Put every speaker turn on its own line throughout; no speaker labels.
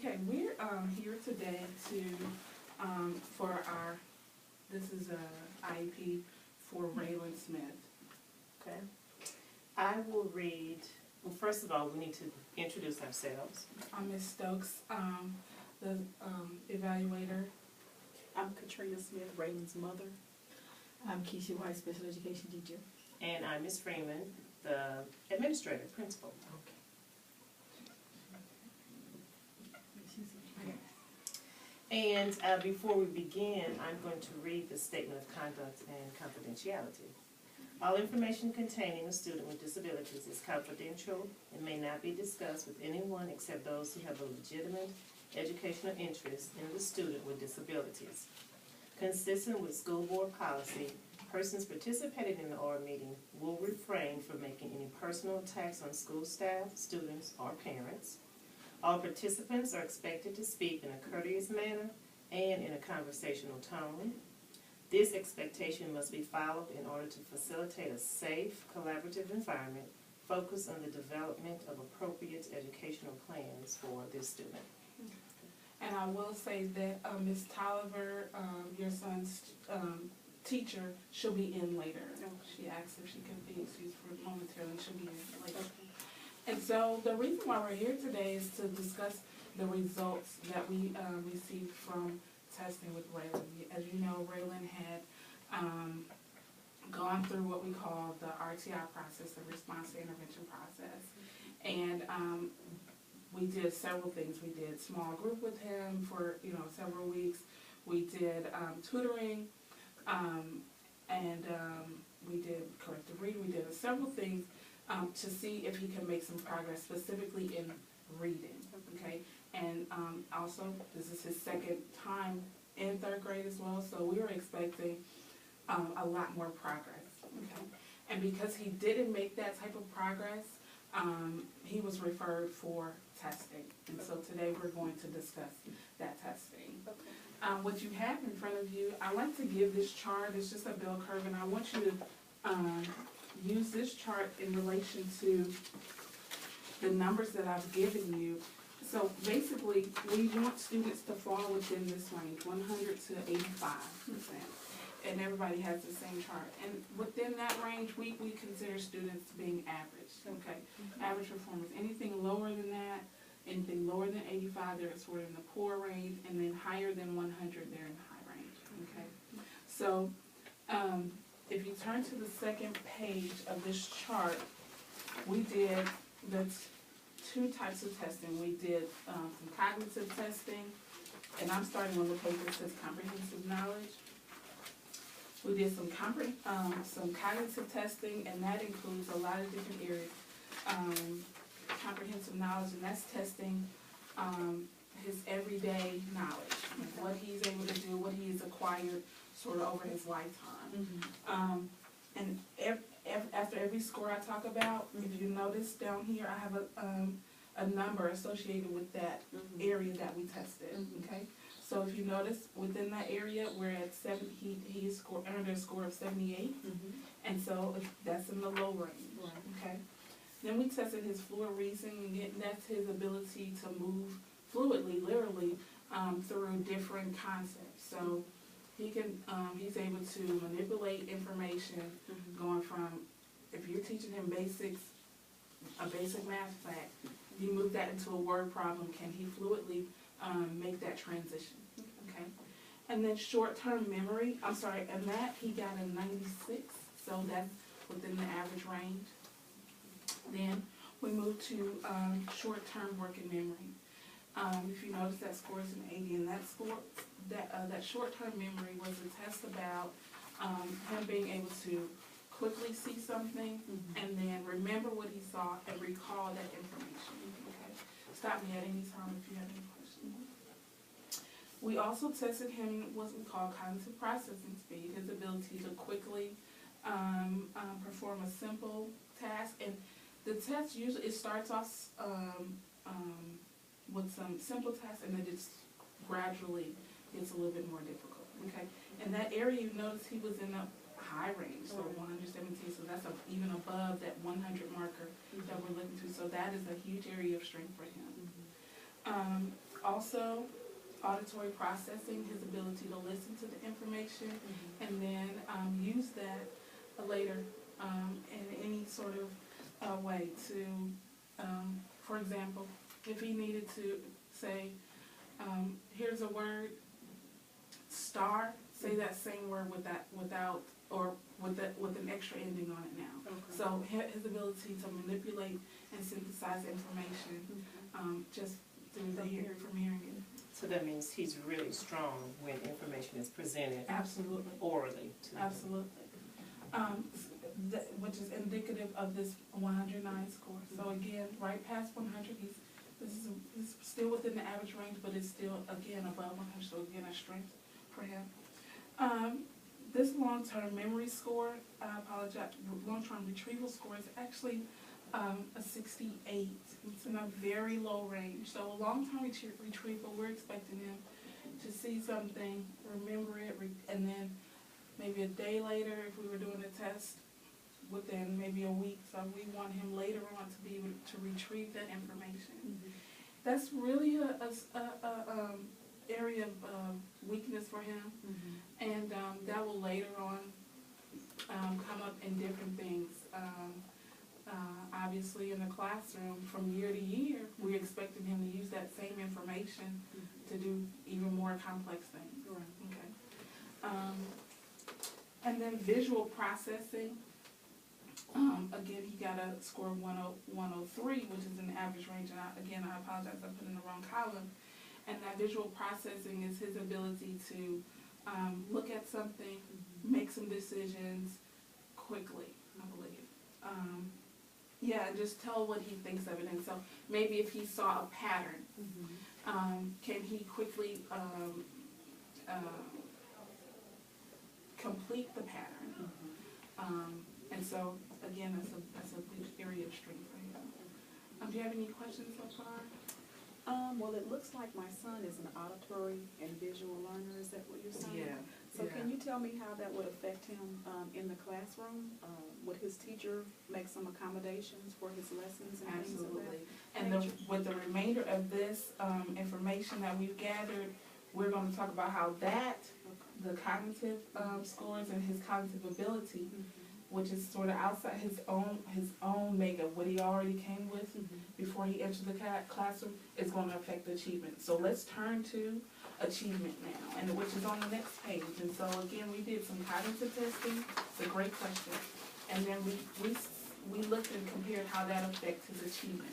Okay, we're here today to for our this is a IEP for Raylan Smith.
Okay. I will read. Well, first of all, we need to introduce ourselves.
I'm Ms. Stokes, the evaluator.
I'm Katrina Smith, Raylan's mother.
I'm Keisha White, special education teacher.
And I'm Ms. Freeman, the administrator, principal. And before we begin, I'm going to read the statement of conduct and confidentiality. All information containing a student with disabilities is confidential and may not be discussed with anyone except those who have a legitimate educational interest in the student with disabilities. Consistent with school board policy, persons participating in the OR meeting will refrain from making any personal attacks on school staff, students, or parents. All participants are expected to speak in a courteous manner and in a conversational tone. This expectation must be followed in order to facilitate a safe, collaborative environment focused on the development of appropriate educational plans for this student.
And I will say that Ms. Tolliver, your son's teacher, she'll be in later. She asked if she could be excused for momentarily. She'll be in later. And so the reason why we're here today is to discuss the results that we received from testing with Raylan. As you know, Raylan had gone through what we call the RTI process, the response to intervention process. And we did several things. We did small group with him for several weeks. We did tutoring, and we did corrective reading. We did several things to see if he can make some progress, specifically in reading. Okay, and also this is his second time in third grade as well, so we were expecting a lot more progress. Okay, and because he didn't make that type of progress, he was referred for testing, and so today we're going to discuss that testing. What you have in front of you, I like to give this chart. It's just a bell curve, and I want you to use this chart in relation to the numbers that I've given you. So basically, we want students to fall within this range, 100 to 85%. And everybody has the same chart. And within that range, we consider students being average, okay? Average performance. Anything lower than that, anything lower than 85, they're sort of in the poor range, and then higher than 100, they're in high range, okay? So if you turn to the second page of this chart, we did the two types of testing. We did some cognitive testing, and I'm starting on the page that says comprehensive knowledge. We did some cognitive testing, and that includes a lot of different areas. Comprehensive knowledge, and that's testing his everyday knowledge, what he's able to do, what he's acquired sort of over his lifetime. And after every score I talk about, if you notice down here, I have a number associated with that area that we tested. Okay, so if you notice within that area, we're at 7. He earned a score of 78, and so that's in the low range. Okay. Then we tested his fluid reasoning, and that's his ability to move fluidly, literally, through different concepts. So he can, he's able to manipulate information, going from, if you're teaching him a basic math fact, you move that into a word problem, can he fluidly make that transition? Okay. And then short-term memory, and that he got a 96, so that's within the average range. Then we moved to short-term working memory. If you notice, that score is an 80, and that short-term memory was a test about him being able to quickly see something and then remember what he saw and recall that information. Okay, stop me at any time if you have any questions. We also tested him what we call cognitive processing speed, his ability to quickly perform a simple task. And the test usually, it starts off with some simple tasks, and then it gradually gets a little bit more difficult. Okay, in that area, you notice he was in a high range, so 117, so that's even above that 100 marker that we're looking to. So that is a huge area of strength for him. also auditory processing, his ability to listen to the information and then use that later in any sort of way to, for example, if he needed to say, here's a word, star, say that same word without or with an extra ending on it now.
Okay.
So his ability to manipulate and synthesize information just through from hearing it.
So that means he's really strong when information is presented
Absolutely.
orally to him.
Absolutely. Which is indicative of this 109 score. So again, right past 100, he's still within the average range, but it's still, again, above 100, so again, a strength for him. This long-term memory score, I apologize, long-term retrieval score is actually a 68. It's in a very low range. So a long-term retrieval, we're expecting him to see something, remember it, and then maybe a day later, if we were doing a test, within maybe a week, so we want him later on to be able to retrieve that information. That's really a area of weakness for him, and that will later on come up in different things. Obviously, in the classroom, from year to year, we're expecting him to use that same information to do even more complex things.
Right.
Okay. And then visual processing. Again, he got a score of 103, which is an average range. And I apologize, I put in the wrong column. And that visual processing is his ability to look at something, make some decisions quickly, I believe. Yeah, and just tell what he thinks of it. And so maybe if he saw a pattern, can he quickly complete the pattern? And so, again, that's a big area of strength for him. Do you have any questions so far?
Well, it looks like my son is an auditory and visual learner. Is that what you're saying?
Yeah.
So can you tell me how that would affect him in the classroom? Would his teacher make some accommodations for his lessons and things of
Absolutely.
that
And
nature?
with the remainder of this information that we've gathered, we're going to talk about how that, the cognitive scores and his cognitive ability, which is sort of outside his own makeup, what he already came with before he entered the classroom, is going to affect achievement. So let's turn to achievement now, and which is on the next page. And so again, we did some cognitive testing. It's a great question. And then we looked and compared how that affects his achievement.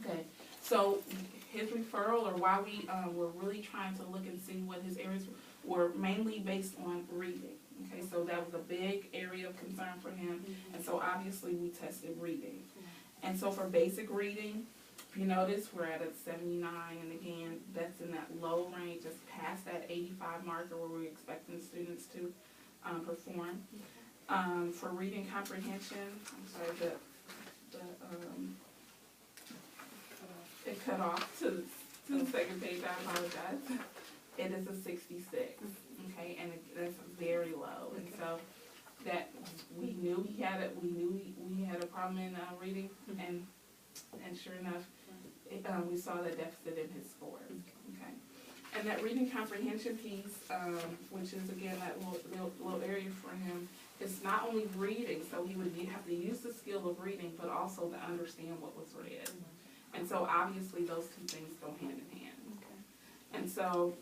Okay, so his referral, or why we were really trying to look and see what his areas were, mainly based on reading. Okay, so that was a big area of concern for him, and so obviously we tested reading. And so for basic reading, if you notice, we're at a 79, and again, that's in that low range, just past that 85 marker where we're expecting students to perform. For reading comprehension, I'm sorry, it cut off to the second page, I apologize. It is a 66, okay, and that's very low, and so that we knew he had a problem in reading, and sure enough, we saw that deficit in his scores, okay. And that reading comprehension piece, which is again that little area for him, it's not only reading, so he would have to use the skill of reading, but also to understand what was read, and so obviously those two things go hand in hand, and so.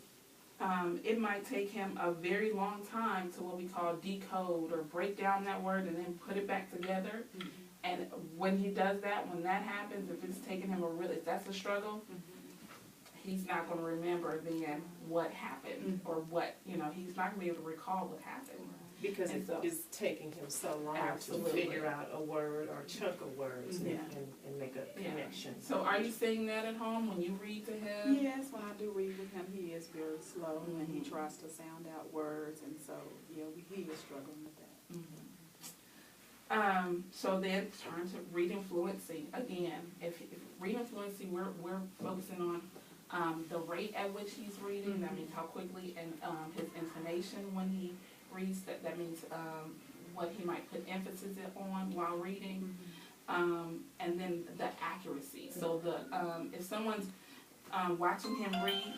It might take him a very long time to what we call decode or break down that word and then put it back together. And when he does that, when that happens, if it's taking him if that's a struggle, he's not going to remember then what happened or what, he's not going to be able to recall what happened.
Because it's taking him so long to figure out a word or a chunk of words and make a connection.
So are you saying that at home when you read to him?
Yes, when I do read with him, he is very slow and he tries to sound out words, and so he is struggling with that.
So then turn to reading fluency. Again, if reading fluency, we're focusing on the rate at which he's reading. That means how quickly, and his intonation when he reads. That means what he might put emphasis on while reading, and then the accuracy. So if someone's watching him read